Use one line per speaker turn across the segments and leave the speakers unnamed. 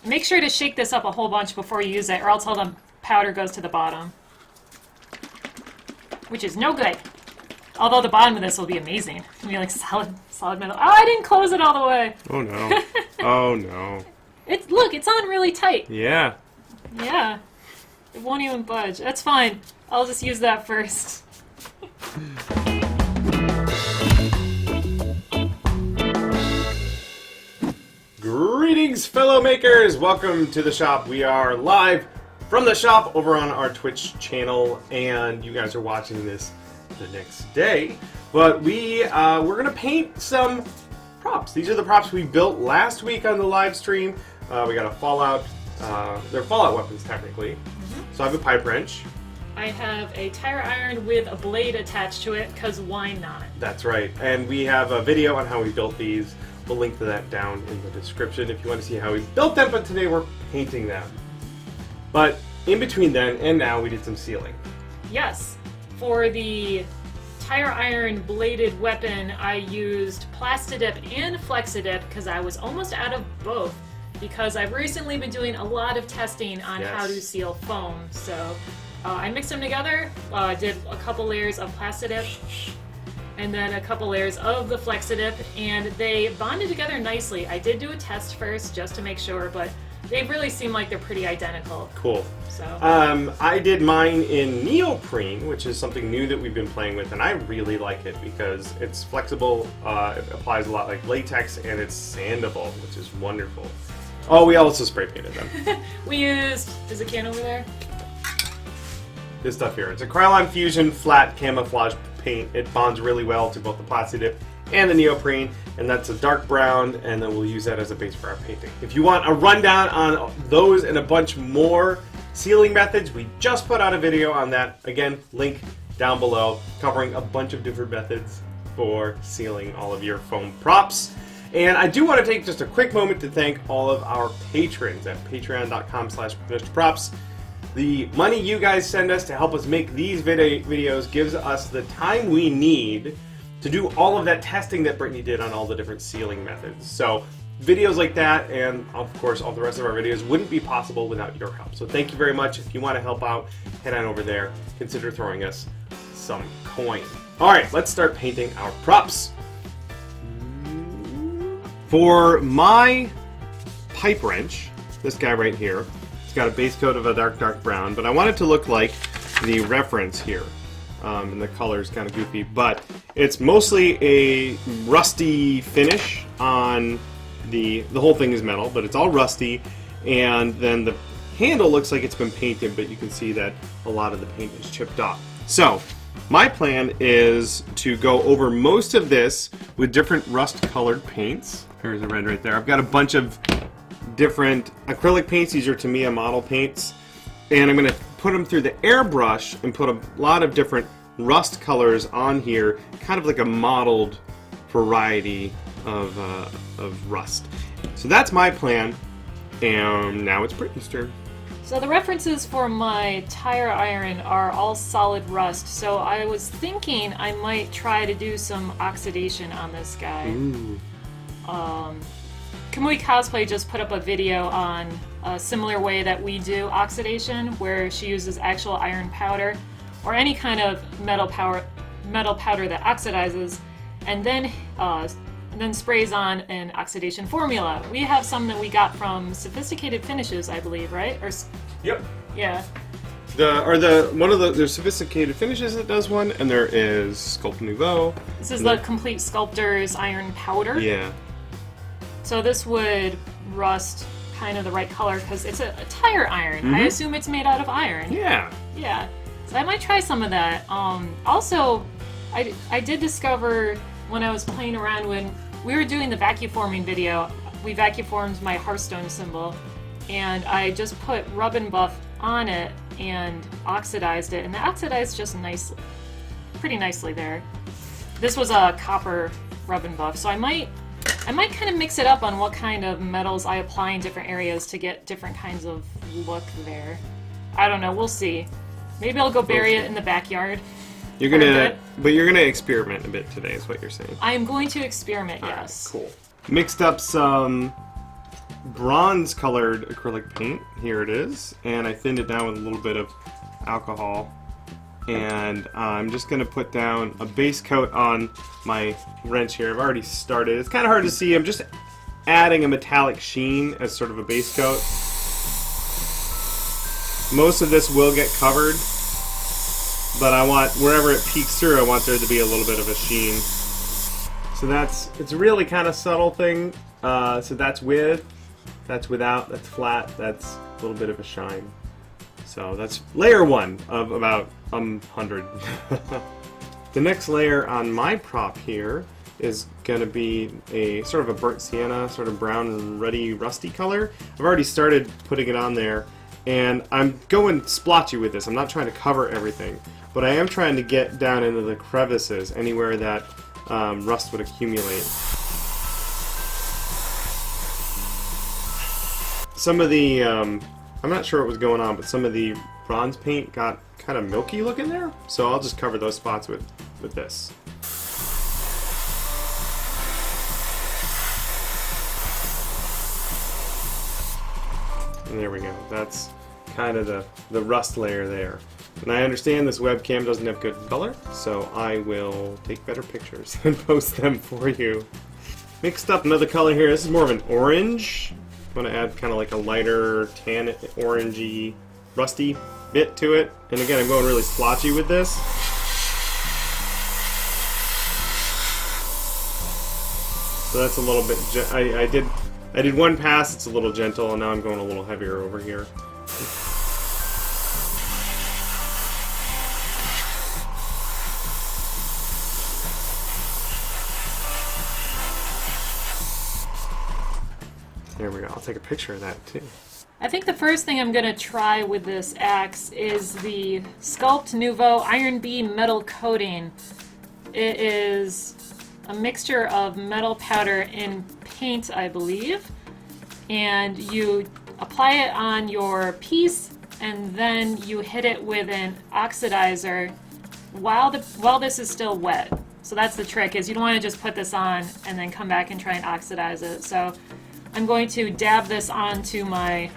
Make sure to shake this up a whole bunch before you use it, or else all the powder goes to the bottom. Which is no good. Although the bottom of this will be amazing. It'll be like solid metal. Oh, I didn't close it all the way.
Oh no. Oh no.
Look, it's on really tight.
Yeah.
Yeah. It won't even budge. That's fine. I'll just use that first.
Greetings, fellow makers! Welcome to the shop. We are live from the shop over on our Twitch channel, and you guys are watching this the next day. But we're gonna paint some props. These are the props we built last week on the live stream. We got a Fallout. They're Fallout weapons technically. So I have a pipe wrench.
I have a tire iron with a blade attached to it, because why not?
That's right. And we have a video on how we built these. We'll link to that down in the description if you want to see how we built them, but today we're painting them. But in between then and now, we did some sealing.
Yes. For the tire iron bladed weapon, I used Plastidip and Flexidip because I was almost out of both, because I've recently been doing a lot of testing on how to seal foam. So I mixed them together, did a couple layers of Plastidip, and then a couple layers of the Flexidip, and they bonded together nicely. I did do a test first just to make sure, but they really seem like they're pretty identical.
Cool.
So
I did mine in neoprene, which is something new that we've been playing with, and I really like it because it's flexible, it applies a lot like latex, and it's sandable, which is wonderful. Oh, we also spray painted them.
we used, is a can over there?
This stuff here. It's a Krylon Fusion flat camouflage paint. It bonds really well to both the Plastidip and the neoprene, and that's a dark brown, and then we'll use that as a base for our painting. If you want a rundown on those and a bunch more sealing methods, we just put out a video on that. Again, link down below, covering a bunch of different methods for sealing all of your foam props. And I do want to take just a quick moment to thank all of our patrons at patreon.com/finishedprops. The money you guys send us to help us make these videos gives us the time we need to do all of that testing that Brittany did on all the different sealing methods. So videos like that, and of course all the rest of our videos, wouldn't be possible without your help. So thank you very much. If you want to help out, head on over there. Consider throwing us some coin. Alright, let's start painting our props. For my pipe wrench, this guy right here, it's got a base coat of a dark brown, but I want it to look like the reference here. And the color's kind of goofy, but it's mostly a rusty finish on the whole thing is metal, but it's all rusty, and then the handle looks like it's been painted, but you can see that a lot of the paint is chipped off. So my plan is to go over most of this with different rust-colored paints. There's a red right there. I've got a bunch of different acrylic paints. These are Tamiya model paints. And I'm going to put them through the airbrush and put a lot of different rust colors on here, kind of like a modeled variety of rust. So that's my plan. And now it's Brittany's turn.
So the references for my tire iron are all solid rust, so I was thinking I might try to do some oxidation on this guy.
Ooh.
Kamui Cosplay just put up a video on a similar way that we do oxidation, where she uses actual iron powder or any kind of metal powder that oxidizes, and then sprays on an oxidation formula. We have some that we got from Sophisticated Finishes, I believe, right?
Yep.
Yeah.
There's Sophisticated Finishes that does one, and there is Sculpt Nouveau.
This is the Compleat Sculptor's iron powder.
Yeah.
So this would rust kind of the right color because it's a tire iron. I assume it's made out of iron.
Yeah.
Yeah. So I might try some of that. Also, I did discover when I was playing around when we were doing the vacuforming video, we vacuformed my Hearthstone symbol, and I just put Rub and Buff on it and oxidized it, and it oxidized just nicely, pretty nicely there. This was a copper Rub and Buff, so I might kind of mix it up on what kind of metals I apply in different areas to get different kinds of look there. I don't know, we'll see. Maybe I'll go bury it in the backyard.
You're gonna experiment a bit today, is what you're saying.
I am going to experiment, yes.
Right, cool. Mixed up some bronze colored acrylic paint. Here it is. And I thinned it down with a little bit of alcohol. And I'm just going to put down a base coat on my wrench here. I've already started. It's kind of hard to see. I'm just adding a metallic sheen as sort of a base coat. Most of this will get covered, but I want, wherever it peeks through, I want there to be a little bit of a sheen. So it's a really kind of subtle thing. So that's with, that's without, that's flat, that's a little bit of a shine. So that's layer 1 of about 100. The next layer on my prop here is going to be a sort of a burnt sienna, sort of brown, ruddy, rusty color. I've already started putting it on there, and I'm going splotchy with this. I'm not trying to cover everything, but I am trying to get down into the crevices, anywhere that rust would accumulate. Some of the, I'm not sure what was going on, but some of the bronze paint got kind of milky looking there, so I'll just cover those spots with this. And there we go. That's kind of the rust layer there. And I understand this webcam doesn't have good color, so I will take better pictures and post them for you. Mixed up another color here. This is more of an orange. I'm going to add kind of like a lighter tan orangey rusty bit to it. And again, I'm going really splotchy with this. So that's a little bit, I did one pass, it's a little gentle, and now I'm going a little heavier over here. There we go. I'll take a picture of that too.
I think the first thing I'm going to try with this axe is the Sculpt Nouveau Iron B metal coating. It is a mixture of metal powder and paint, I believe, and you apply it on your piece and then you hit it with an oxidizer while this is still wet. So that's the trick, is you don't want to just put this on and then come back and try and oxidize it. So I'm going to dab this onto my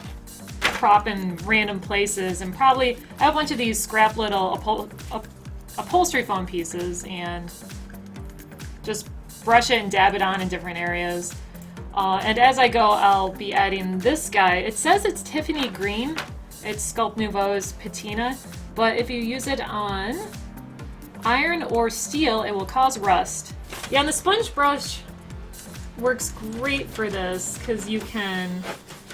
prop in random places, and probably I have a bunch of these scrap little upholstery foam pieces, and just brush it and dab it on in different areas. And as I go, I'll be adding this guy. It says it's Tiffany green. It's Sculpt Nouveau's patina, but if you use it on iron or steel, it will cause rust. Yeah, and the sponge brush works great for this because you can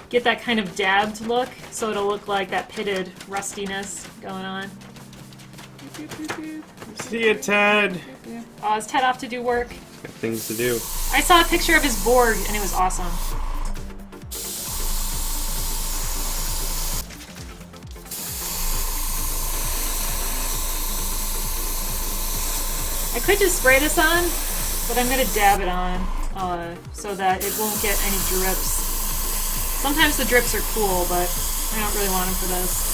get that kind of dabbed look, so it'll look like that pitted rustiness going on.
See you, Ted.
Oh, is Ted off to do work?
Got things to do.
I saw a picture of his board and it was awesome. I could just spray this on, but I'm going to dab it on so that it won't get any drips. Sometimes the drips are cool, but I don't really want them for this.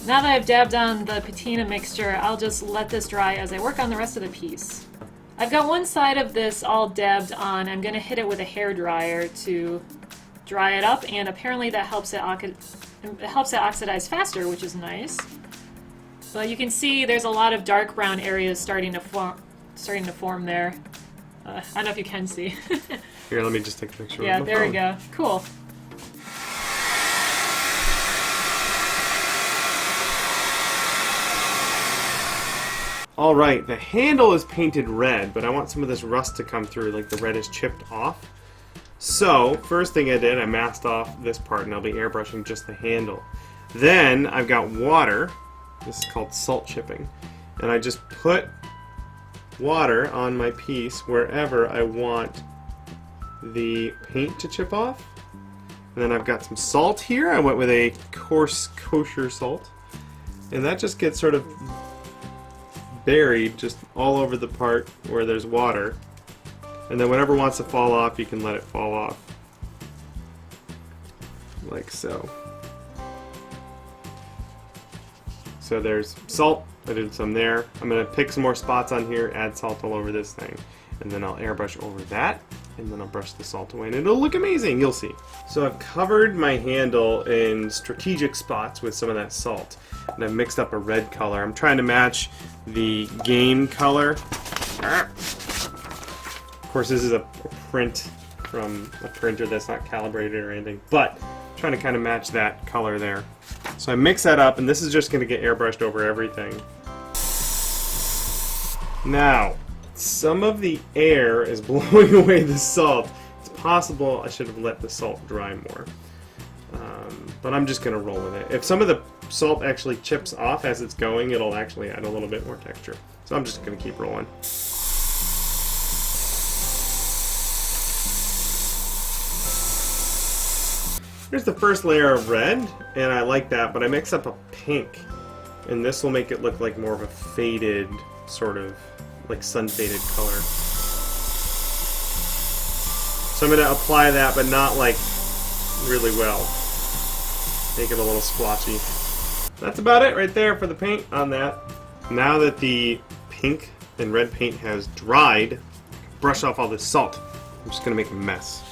Now that I've dabbed on the patina mixture, I'll just let this dry as I work on the rest of the piece. I've got one side of this all dabbed on. I'm going to hit it with a hairdryer to dry it up, and apparently that helps it oxidize faster, which is nice. But you can see there's a lot of dark brown areas starting to form there. I don't know if you can see.
Here, let me just take a picture.
Yeah, there we go. Cool.
All right, the handle is painted red, but I want some of this rust to come through, like the red is chipped off. So, first thing I did, I masked off this part, and I'll be airbrushing just the handle. Then, I've got water. This is called salt chipping. And I just put water on my piece wherever I want the paint to chip off. And then I've got some salt here. I went with a coarse kosher salt. And that just gets sort of buried just all over the part where there's water. And then whatever wants to fall off, you can let it fall off. Like so. So there's salt. I did some there. I'm going to pick some more spots on here, add salt all over this thing. And then I'll airbrush over that, and then I'll brush the salt away, and it'll look amazing, you'll see. So I've covered my handle in strategic spots with some of that salt, and I've mixed up a red color. I'm trying to match the game color. Of course, this is a print from a printer that's not calibrated or anything, but I'm trying to kind of match that color there. So I mix that up, and this is just going to get airbrushed over everything. Now, some of the air is blowing away the salt. It's possible I should have let the salt dry more. But I'm just going to roll with it. If some of the salt actually chips off as it's going, it'll actually add a little bit more texture. So I'm just going to keep rolling. Here's the first layer of red, and I like that, but I mix up a pink. And this will make it look like more of a faded, sort of, like sun-faded color. So I'm going to apply that, but not like really well. Make it a little splotchy. That's about it right there for the paint on that. Now that the pink and red paint has dried, brush off all this salt. I'm just going to make a mess.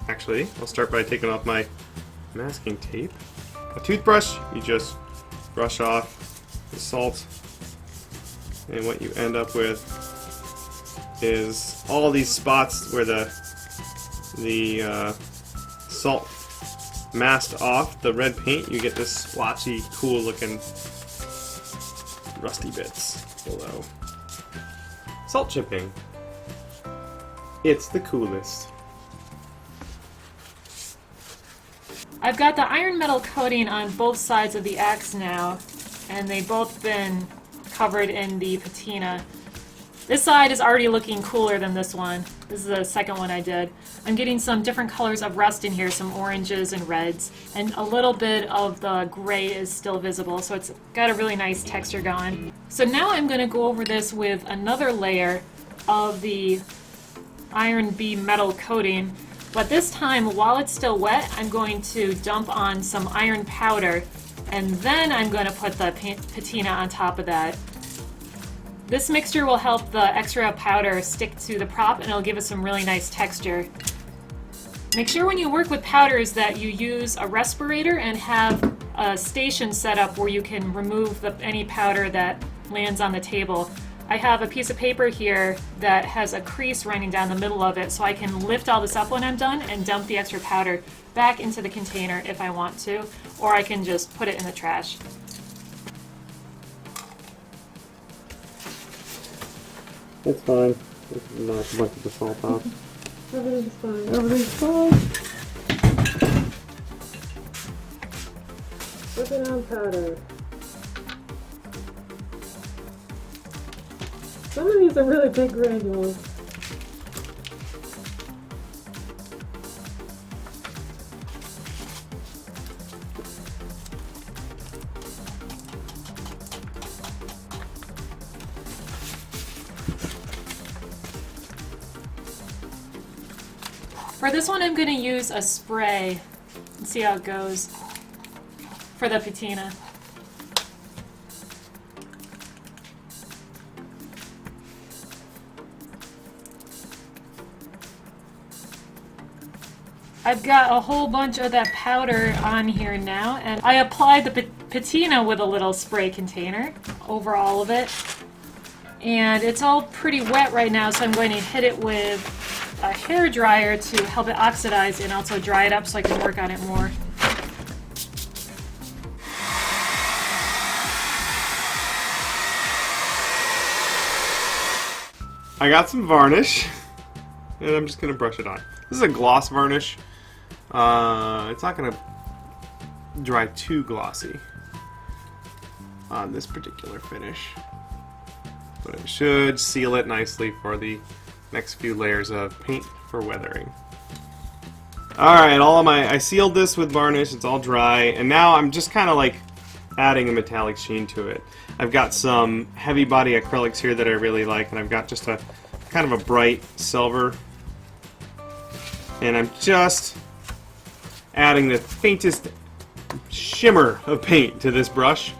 Actually, I'll start by taking off my masking tape. A toothbrush, you just brush off the salt, and what you end up with is all these spots where the salt masked off the red paint. You get this splotchy, cool looking rusty bits below. Salt chipping. It's the coolest.
I've got the iron metal coating on both sides of the axe now, and they've both been covered in the patina. This side is already looking cooler than this one. This is the second one I did. I'm getting some different colors of rust in here, some oranges and reds, and a little bit of the gray is still visible, so it's got a really nice texture going. So now I'm going to go over this with another layer of the iron beam metal coating, but this time, while it's still wet, I'm going to dump on some iron powder, and then I'm going to put the patina on top of that. This mixture will help the extra powder stick to the prop, and it'll give it some really nice texture. Make sure when you work with powders that you use a respirator and have a station set up where you can remove any powder that lands on the table. I have a piece of paper here that has a crease running down the middle of it, so I can lift all this up when I'm done and dump the extra powder back into the container if I want to, or I can just put it in the trash.
It's fine. Knock a bunch of the salt off.
Everything's fine.
Everything's fine.
Look at on powder. Some of these are really big granules. For this one, I'm going to use a spray and see how it goes for the patina. I've got a whole bunch of that powder on here now, and I applied the patina with a little spray container over all of it. And it's all pretty wet right now, so I'm going to hit it with a hair dryer to help it oxidize and also dry it up so I can work on it more.
I got some varnish, and I'm just going to brush it on. This is a gloss varnish. It's not going to dry too glossy on this particular finish, but it should seal it nicely for the next few layers of paint for weathering. Alright, I sealed this with varnish, it's all dry, and now I'm just kind of like adding a metallic sheen to it. I've got some heavy body acrylics here that I really like, and I've got just a kind of a bright silver, and I'm just adding the faintest shimmer of paint to this brush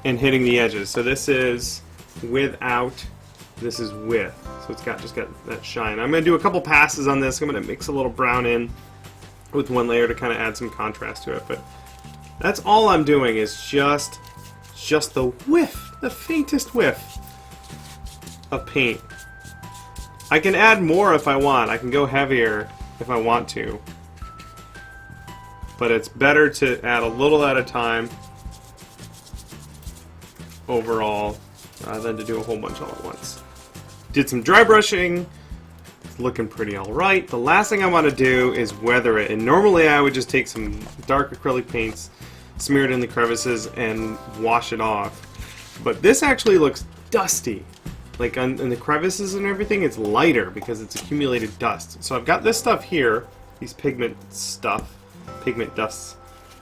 and hitting the edges. So this is without, this is with. So it's just got that shine. I'm going to do a couple passes on this. I'm going to mix a little brown in with one layer to kind of add some contrast to it. But that's all I'm doing is just the whiff, the faintest whiff of paint. I can add more if I want. I can go heavier if I want to. But it's better to add a little at a time overall than to do a whole bunch all at once. Did some dry brushing. It's looking pretty alright. The last thing I want to do is weather it. And normally I would just take some dark acrylic paints, smear it in the crevices, and wash it off. But this actually looks dusty. Like in the crevices and everything, it's lighter because it's accumulated dust. So I've got this stuff here, these pigment dusts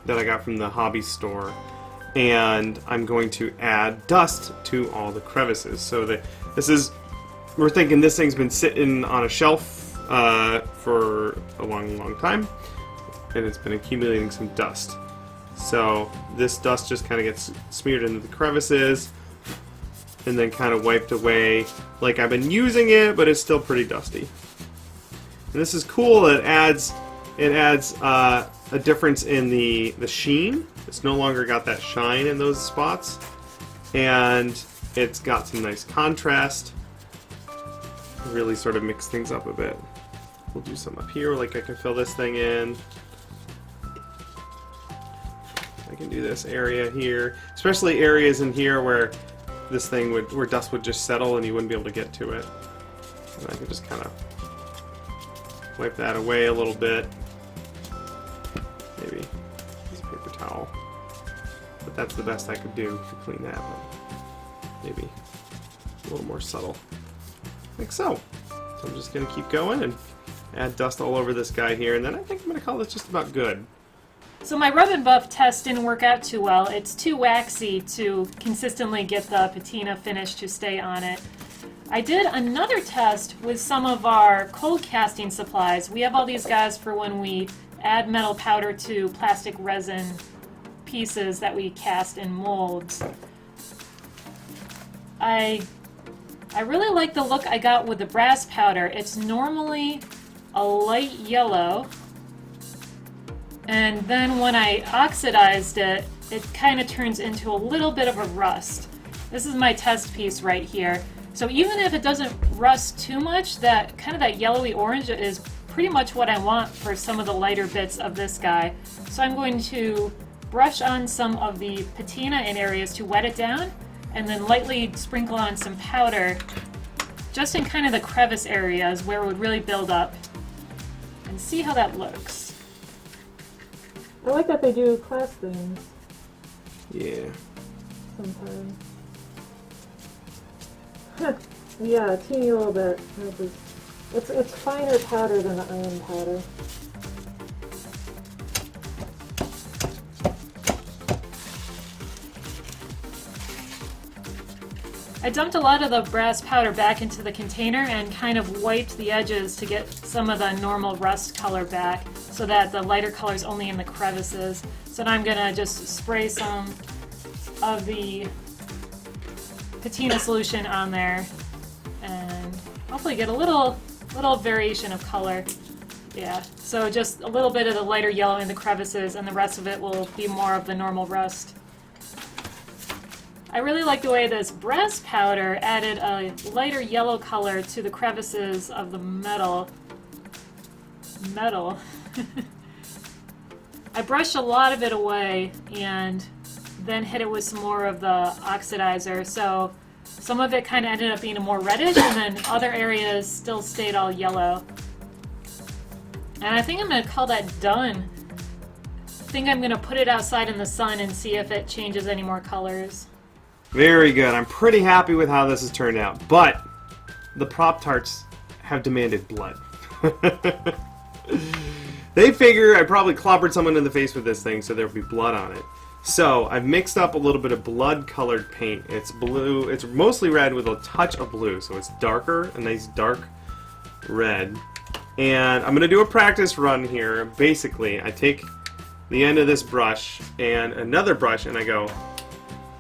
that I got from the hobby store. And I'm going to add dust to all the crevices. So we're thinking this thing's been sitting on a shelf for a long time, and it's been accumulating some dust. So this dust just kind of gets smeared into the crevices, and then kind of wiped away. Like I've been using it, but it's still pretty dusty. And this is cool. It adds a difference in the sheen. It's no longer got that shine in those spots, and it's got some nice contrast. Really sort of mix things up a bit. We'll do some up here, like I can fill this thing in. I can do this area here, especially areas in here where where dust would just settle and you wouldn't be able to get to it. And I can just kind of wipe that away a little bit. Maybe use a paper towel. But that's the best I could do to clean that one. Maybe a little more subtle. Like so. So I'm just going to keep going and add dust all over this guy here, and then I think I'm going to call this just about good.
So my rub and buff test didn't work out too well. It's too waxy to consistently get the patina finish to stay on it. I did another test with some of our cold casting supplies. We have all these guys for when we add metal powder to plastic resin pieces that we cast in molds. I really like the look I got with the brass powder. It's normally a light yellow, and then when I oxidized it, it kind of turns into a little bit of a rust. This is my test piece right here. So even if it doesn't rust too much, that kind of that yellowy orange is pretty much what I want for some of the lighter bits of this guy. So I'm going to brush on some of the patina in areas to wet it down, and then lightly sprinkle on some powder just in kind of the crevice areas where it would really build up, and see how that looks.
I like that they do class things
Yeah.
sometimes. Yeah, a teeny little bit. It's finer powder than the iron powder.
I dumped a lot of the brass powder back into the container and kind of wiped the edges to get some of the normal rust color back, so that the lighter color is only in the crevices. So now I'm gonna just spray some of the patina solution on there and hopefully get a little variation of color. Yeah, so just a little bit of the lighter yellow in the crevices, and the rest of it will be more of the normal rust. I really like the way this brass powder added a lighter yellow color to the crevices of the metal. I brushed a lot of it away and then hit it with some more of the oxidizer, so some of it kind of ended up being more reddish, and then other areas still stayed all yellow. And I think I'm going to call that done. I think I'm going to put it outside in the sun and see if it changes any more colors.
Very good. I'm pretty happy with how this has turned out, but the Prop Tarts have demanded blood. They figure I probably clobbered someone in the face with this thing, so there'll be blood on it. So I've mixed up a little bit of blood-colored paint. It's blue. It's mostly red with a touch of blue, so it's darker, a nice dark red. And I'm going to do a practice run here. Basically, I take the end of this brush and another brush, and I go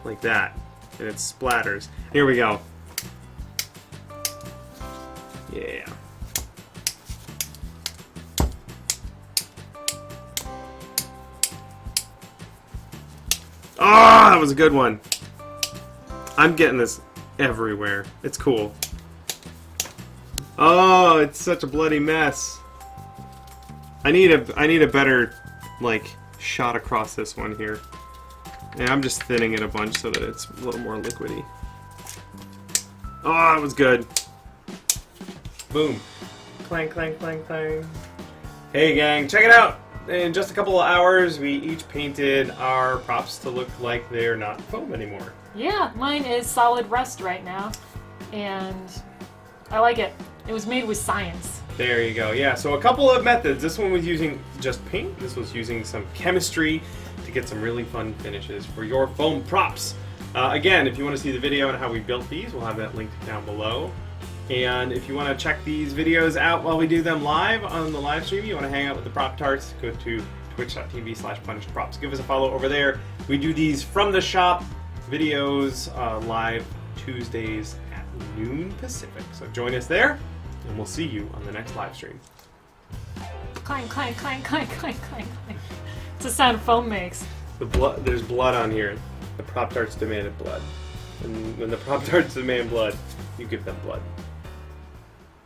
like that, and it splatters. Here we go. Yeah. Ah, that was a good one. I'm getting this everywhere. It's cool. Oh, it's such a bloody mess. I need a better, like, shot across this one here. And I'm just thinning it a bunch so that it's a little more liquidy. Oh, that was good. Boom. Clang, clang, clang, clang. Hey, gang, check it out. In just a couple of hours, we each painted our props to look like they're not foam anymore.
Yeah, mine is solid rust right now, and I like it. It was made with science.
There you go. Yeah, so a couple of methods. This one was using just paint. This was using some chemistry to get some really fun finishes for your foam props. Again, if you want to see the video on how we built these, we'll have that linked down below. And if you want to check these videos out while we do them live on the live stream, you want to hang out with the Prop Tarts, go to twitch.tv/punishedprops. Give us a follow over there. We do these from the shop videos live Tuesdays at noon Pacific. So join us there, and we'll see you on the next live stream.
Clang, clang, clang, clang, clang, clang, clang. It's the sound foam makes.
There's blood on here. The Prop Tarts demanded blood. And when the Prop Tarts demand blood, you give them blood.